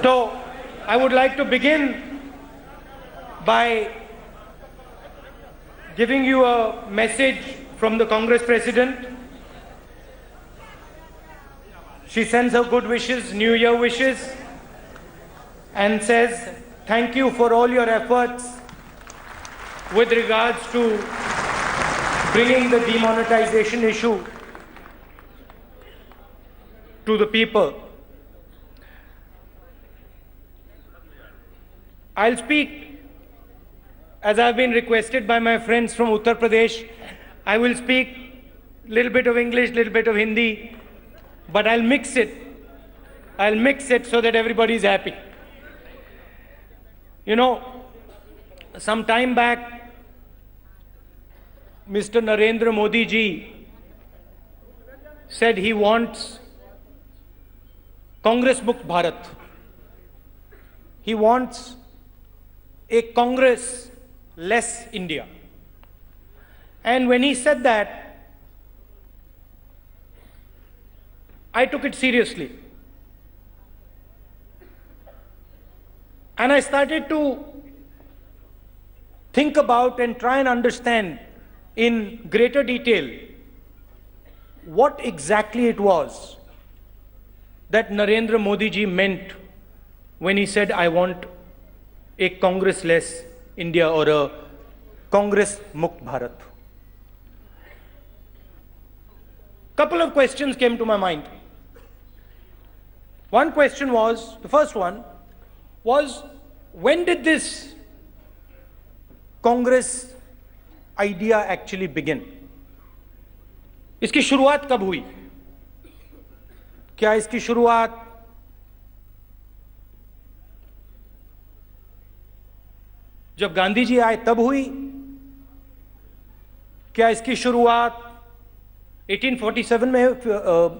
So, I would like to begin by giving you a message from the Congress President. She sends her good wishes, New Year wishes, and says, thank you for all your efforts with regards to bringing the demonetization issue to the people. I'll speak, as I've been requested by my friends from Uttar Pradesh, I will speak a little bit of English, little bit of Hindi, but I'll mix it. I'll mix it so that everybody's happy. You know, some time back, Mr. Narendra Modi ji said he wants Congress Mukt Bharat. He wants a Congress-less India. And when he said that, I took it seriously. And I started to think about and try and understand in greater detail what exactly it was that Narendra Modi ji meant when he said, I want a Congress-less India or a Congress Mukt Bharat. Couple of questions came to my mind. One question was, the first one was, when did this Congress idea actually begin? इसकी शुरुआत कब हुई? क्या इसकी शुरुआत जब गांधी जी आए तब हुई? क्या इसकी शुरुआत 1847 में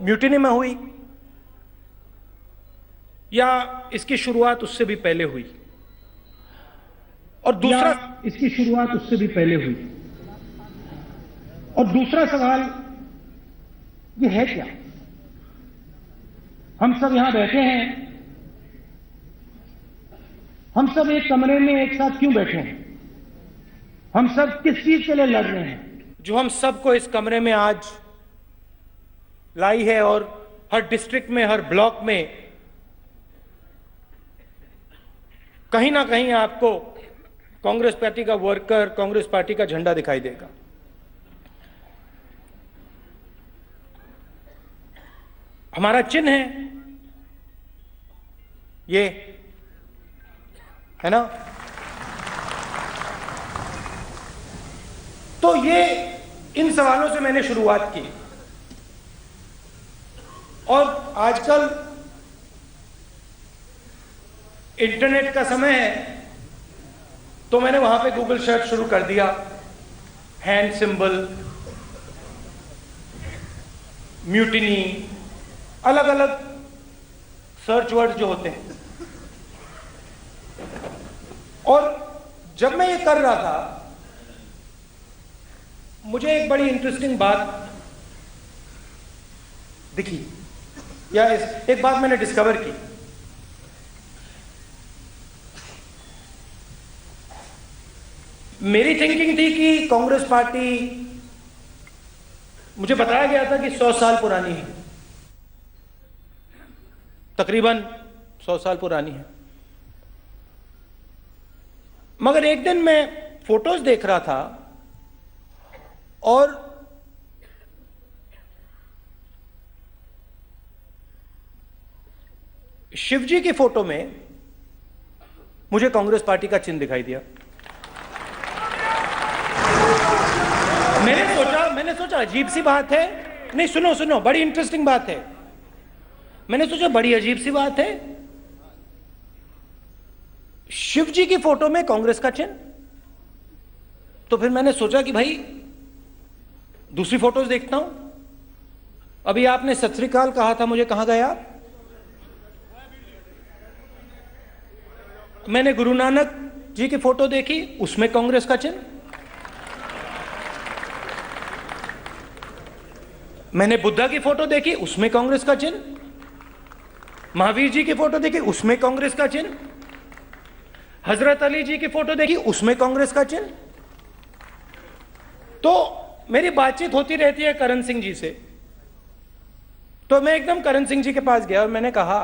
म्यूटिनी में हुई? या इसकी शुरुआत उससे भी पहले हुई? और दूसरा, इसकी शुरुआत उससे भी पहले हुई? और दूसरा सवाल ये है क्या? हम सब यहां बैठे हैं, हम सब एक कमरे में एक साथ क्यों बैठे हैं? हम सब किस चीज के लिए लड़ रहे हैं? जो हम सबको इस कमरे में आज लाई है और हर डिस्ट्रिक्ट में, हर ब्लॉक में कहीं ना कहीं आपको कांग्रेस पार्टी का वर्कर, कांग्रेस पार्टी का झंडा दिखाई देगा. हमारा चिन्ह है ये, है ना? तो ये इन सवालों से मैंने शुरुआत की. और आजकल इंटरनेट का समय है, तो मैंने वहां पे गूगल सर्च शुरू कर दिया. हैंड सिंबल, म्यूटिनी, अलग अलग सर्च वर्ड जो होते हैं. और जब मैं ये कर रहा था, मुझे एक बड़ी इंटरेस्टिंग बात दिखी, या एक बात मैंने डिस्कवर की. मेरी थिंकिंग थी कि कांग्रेस पार्टी, मुझे बताया गया था कि 100 साल पुरानी है, तकरीबन 100 साल पुरानी है. मगर एक दिन मैं फोटोज देख रहा था और शिवजी की फोटो में मुझे कांग्रेस पार्टी का चिन्ह दिखाई दिया. मैंने सोचा अजीब सी बात है. नहीं, सुनो, बड़ी इंटरेस्टिंग बात है. मैंने सोचा बड़ी अजीब सी बात है, शिव जी की फोटो में कांग्रेस का चिन्ह. तो फिर मैंने सोचा कि भाई दूसरी फोटोज देखता हूं. अभी आपने सत श्री अकाल कहा था, मुझे कहां गए आप? मैंने गुरु नानक जी की फोटो देखी, उसमें कांग्रेस का चिन्ह. मैंने बुद्धा की फोटो देखी, उसमें कांग्रेस का चिन्ह. महावीर जी की फोटो देखी, उसमें कांग्रेस का चिन्ह। हजरत अली जी की फोटो देखी, उसमें कांग्रेस का चिन्ह। तो मेरी बातचीत होती रहती है करण सिंह जी से, तो मैं एकदम करण सिंह जी के पास गया और मैंने कहा,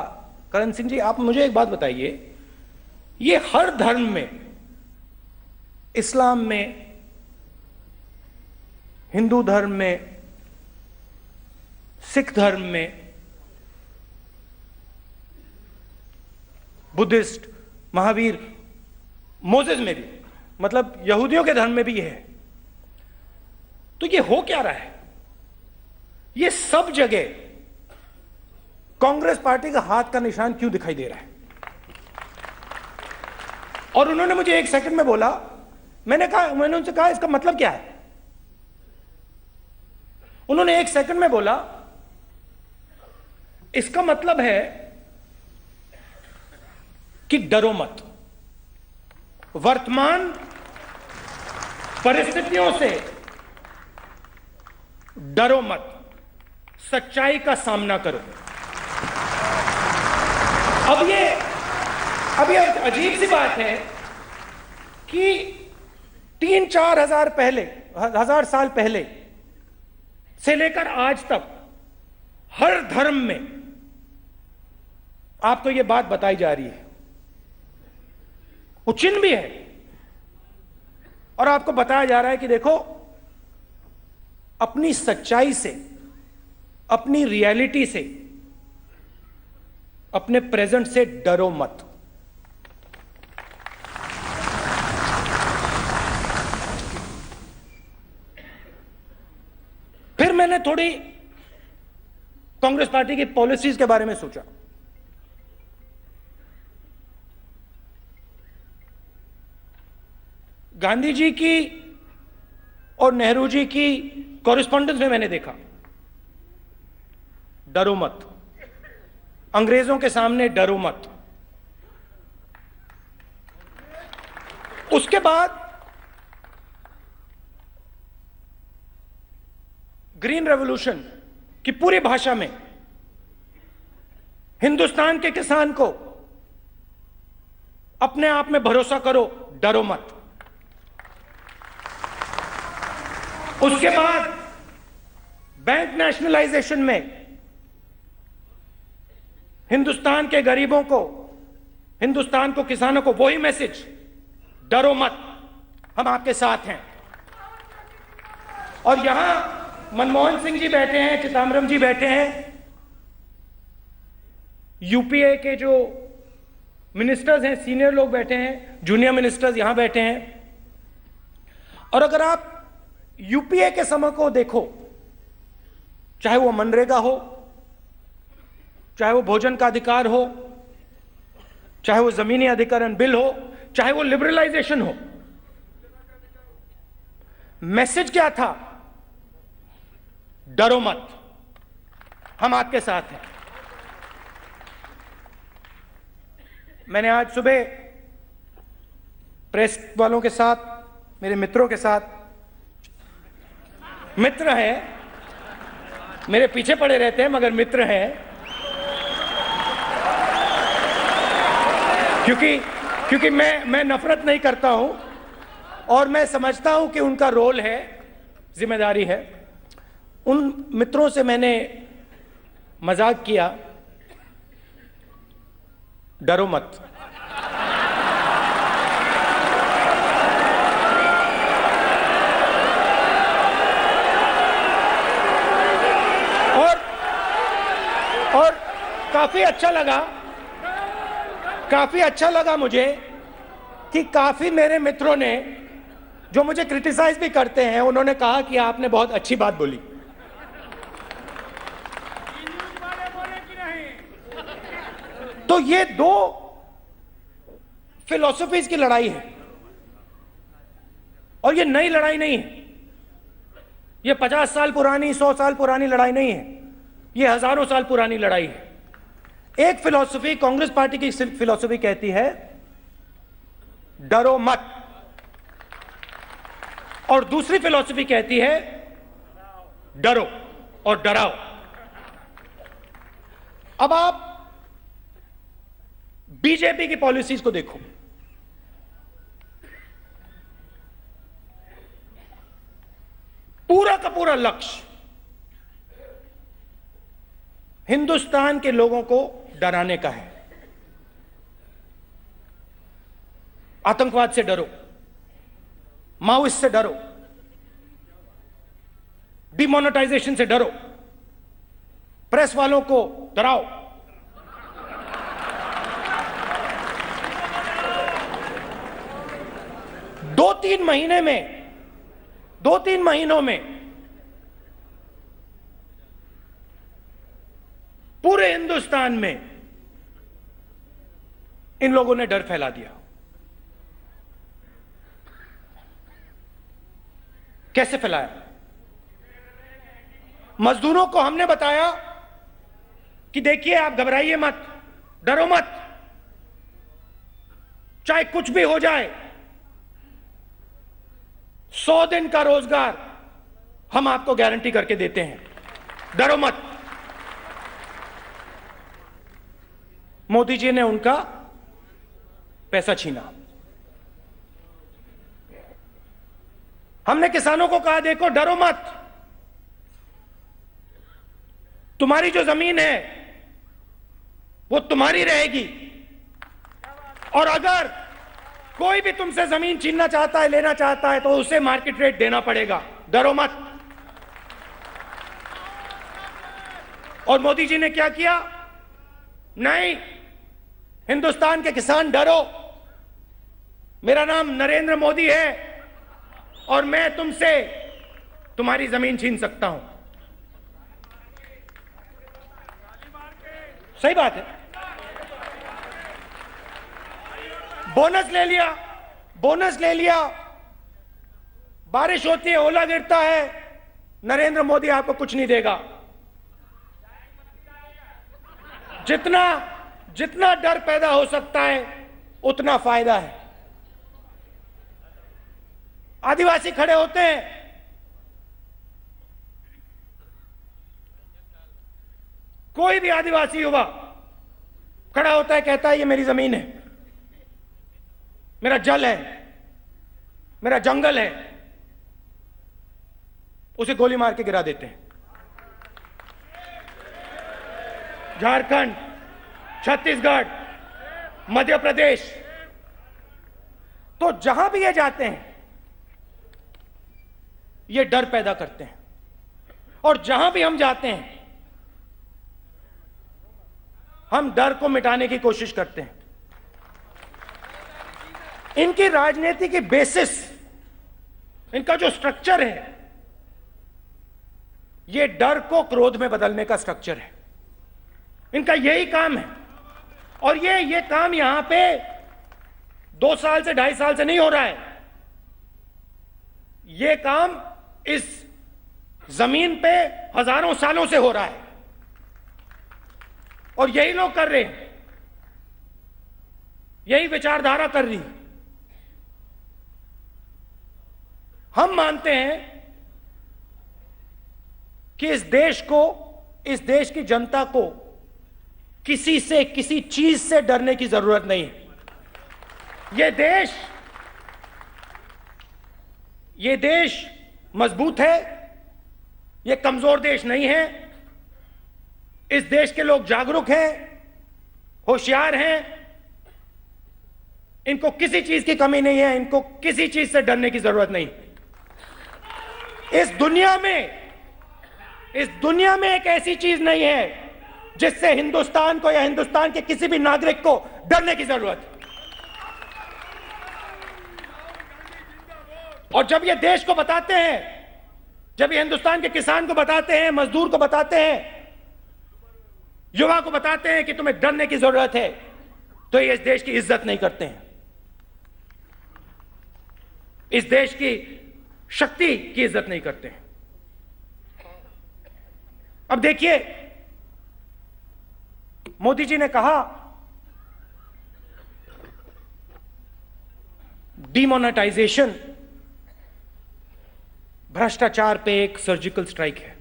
करण सिंह जी आप मुझे एक बात बताइए, ये हर धर्म में, इस्लाम में, हिंदू धर्म में, सिख धर्म में, बुद्धिस्ट, महावीर, मोसेस में भी, मतलब यहूदियों के धर्म में भी ये है, तो ये हो क्या रहा है? ये सब जगह कांग्रेस पार्टी का हाथ का निशान क्यों दिखाई दे रहा है? और उन्होंने मुझे एक सेकंड में बोला, मैंने उनसे कहा इसका मतलब क्या है? उन्होंने एक सेकंड में बोला, इसका मतलब है कि डरो मत, वर्तमान परिस्थितियों से डरो मत, सच्चाई का सामना करो। अब ये अजीब सी बात है कि 3-4 हजार साल पहले से लेकर आज तक हर धर्म में आपको ये बात बताई जा रही है, वो चिन्ह भी है, और आपको बताया जा रहा है कि देखो, अपनी सच्चाई से, अपनी रियलिटी से, अपने प्रेजेंट से डरो मत। फिर मैंने थोड़ी कांग्रेस पार्टी की पॉलिसीज के बारे में सोचा। गांधी जी की और नेहरू जी की कॉरेस्पॉन्डेंस में मैंने देखा, डरो मत, अंग्रेजों के सामने डरो मत। उसके बाद ग्रीन रेवोल्यूशन की पूरी भाषा में हिंदुस्तान के किसान को अपने आप में भरोसा करो, डरो मत। उसके बाद बैंक नेशनलाइजेशन में हिंदुस्तान के गरीबों को, हिंदुस्तान को, किसानों को वही मैसेज, डरो मत, हम आपके साथ हैं। और यहां मनमोहन सिंह जी बैठे हैं, चिदम्बरम जी बैठे हैं, यूपीए के जो मिनिस्टर्स हैं, सीनियर लोग बैठे हैं, जूनियर मिनिस्टर्स यहां बैठे हैं। और अगर आप यूपीए के समय को देखो, चाहे वो मनरेगा हो, चाहे वो भोजन का अधिकार हो, चाहे वो जमीनी अधिकरण बिल हो, चाहे वो लिबरलाइजेशन हो, मैसेज क्या था? डरो मत, हम आपके साथ हैं। मैंने आज सुबह प्रेस वालों के साथ, मेरे मित्रों के साथ, मित्र हैं, मेरे पीछे पड़े रहते हैं मगर मित्र हैं, क्योंकि मैं नफरत नहीं करता हूं और मैं समझता हूं कि उनका रोल है, जिम्मेदारी है। उन मित्रों से मैंने मजाक किया, डरो मत। और काफी अच्छा लगा मुझे कि काफी मेरे मित्रों ने, जो मुझे क्रिटिसाइज भी करते हैं, उन्होंने कहा कि आपने बहुत अच्छी बात बोली। तो ये दो फिलॉसफीज की लड़ाई है, और ये नई लड़ाई नहीं है। ये 50 साल पुरानी, 100 साल पुरानी लड़ाई नहीं है, ये हजारों साल पुरानी लड़ाई है। एक फिलॉसफी, कांग्रेस पार्टी की फिलॉसफी कहती है डरो मत, और दूसरी फिलॉसफी कहती है डरो और डराओ। अब आप बीजेपी की पॉलिसीज को देखो, पूरा का पूरा लक्ष्य हिंदुस्तान के लोगों को डराने का है। आतंकवाद से डरो, माओइस्ट से डरो, डिमोनेटाइजेशन से डरो, प्रेस वालों को डराओ, दो तीन महीनों में पूरे हिंदुस्तान में इन लोगों ने डर फैला दिया। कैसे फैलाया? मजदूरों को हमने बताया कि देखिए, आप घबराइए मत, डरो मत, चाहे कुछ भी हो जाए, 100 दिन का रोजगार हम आपको गारंटी करके देते हैं, डरो मत। मोदी जी ने उनका पैसा छीना। हमने किसानों को कहा, देखो डरो मत, तुम्हारी जो जमीन है वो तुम्हारी रहेगी, और अगर कोई भी तुमसे जमीन छीनना चाहता है, लेना चाहता है, तो उसे मार्केट रेट देना पड़ेगा, डरो मत। और मोदी जी ने क्या किया? नहीं, हिंदुस्तान के किसान डरो, मेरा नाम नरेंद्र मोदी है और मैं तुमसे तुम्हारी जमीन छीन सकता हूं। सही बात है। बोनस ले लिया, बारिश होती है, ओला गिरता है, नरेंद्र मोदी आपको कुछ नहीं देगा। जितना डर पैदा हो सकता है उतना फायदा है। आदिवासी खड़े होते हैं, कोई भी आदिवासी युवा खड़ा होता है, कहता है ये मेरी जमीन है, मेरा जल है, मेरा जंगल है, उसे गोली मार के गिरा देते हैं। झारखंड, छत्तीसगढ़, मध्य प्रदेश, तो जहां भी ये जाते हैं ये डर पैदा करते हैं, और जहां भी हम जाते हैं हम डर को मिटाने की कोशिश करते हैं। इनकी राजनीति की बेसिस, इनका जो स्ट्रक्चर है, ये डर को क्रोध में बदलने का स्ट्रक्चर है। इनका यही काम है, और ये काम यहां पे 2 साल से 2.5 साल से नहीं हो रहा है। ये काम इस जमीन पे हजारों सालों से हो रहा है, और यही लोग कर रहे हैं, यही विचारधारा कर रही है। हम मानते हैं कि इस देश की जनता को किसी से, किसी चीज से डरने की जरूरत नहीं है। ये देश मजबूत है, ये कमजोर देश नहीं है। इस देश के लोग जागरूक हैं, होशियार हैं, इनको किसी चीज की कमी नहीं है, इनको किसी चीज से डरने की जरूरत नहीं। इस दुनिया में एक ऐसी चीज नहीं है जिससे हिंदुस्तान को या हिंदुस्तान के किसी भी नागरिक को डरने की जरूरत है। और जब ये देश को बताते हैं, जब ये हिंदुस्तान के किसान को बताते हैं, मजदूर को बताते हैं, युवा को बताते हैं कि तुम्हें डरने की जरूरत है, तो ये इस देश की इज्जत नहीं करते हैं, इस देश की शक्ति की इज्जत नहीं करते हैं। अब देखिए, मोदी जी ने कहा डिमोनेटाइजेशन भ्रष्टाचार पे एक सर्जिकल स्ट्राइक है।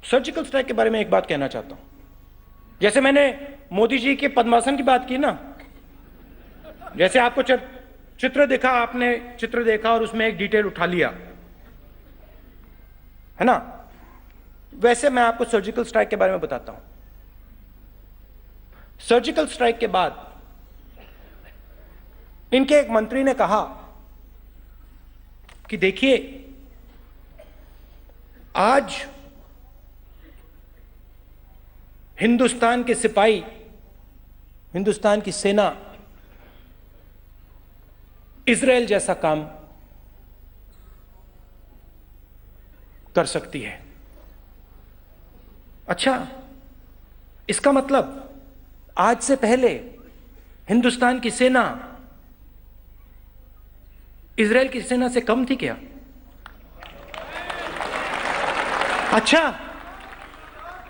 सर्जिकल स्ट्राइक के बारे में एक बात कहना चाहता हूं। जैसे मैंने मोदी जी के पद्मासन की बात की ना, जैसे आपको चित्र दिखा, आपने चित्र देखा और उसमें एक डिटेल उठा लिया, है ना, वैसे मैं आपको सर्जिकल स्ट्राइक के बारे में बताता हूं। सर्जिकल स्ट्राइक के बाद इनके एक मंत्री ने कहा कि देखिए, आज हिंदुस्तान के सिपाही, हिंदुस्तान की सेना इजराइल जैसा काम कर सकती है। अच्छा, इसका मतलब आज से पहले हिंदुस्तान की सेना इजराइल की सेना से कम थी क्या? अच्छा,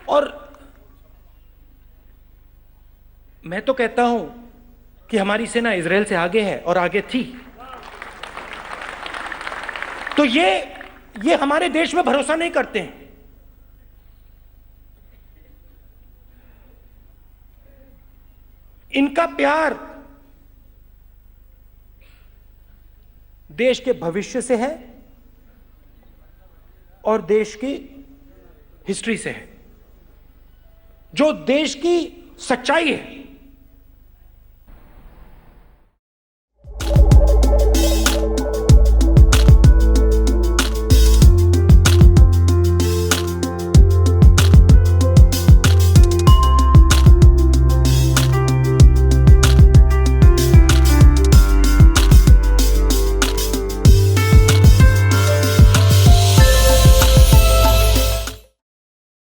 और मैं तो कहता हूं कि हमारी सेना इजराइल से आगे है और आगे थी। तो ये हमारे देश में भरोसा नहीं करते हैं। इनका प्यार देश के भविष्य से है और देश की हिस्ट्री से है। जो देश की सच्चाई है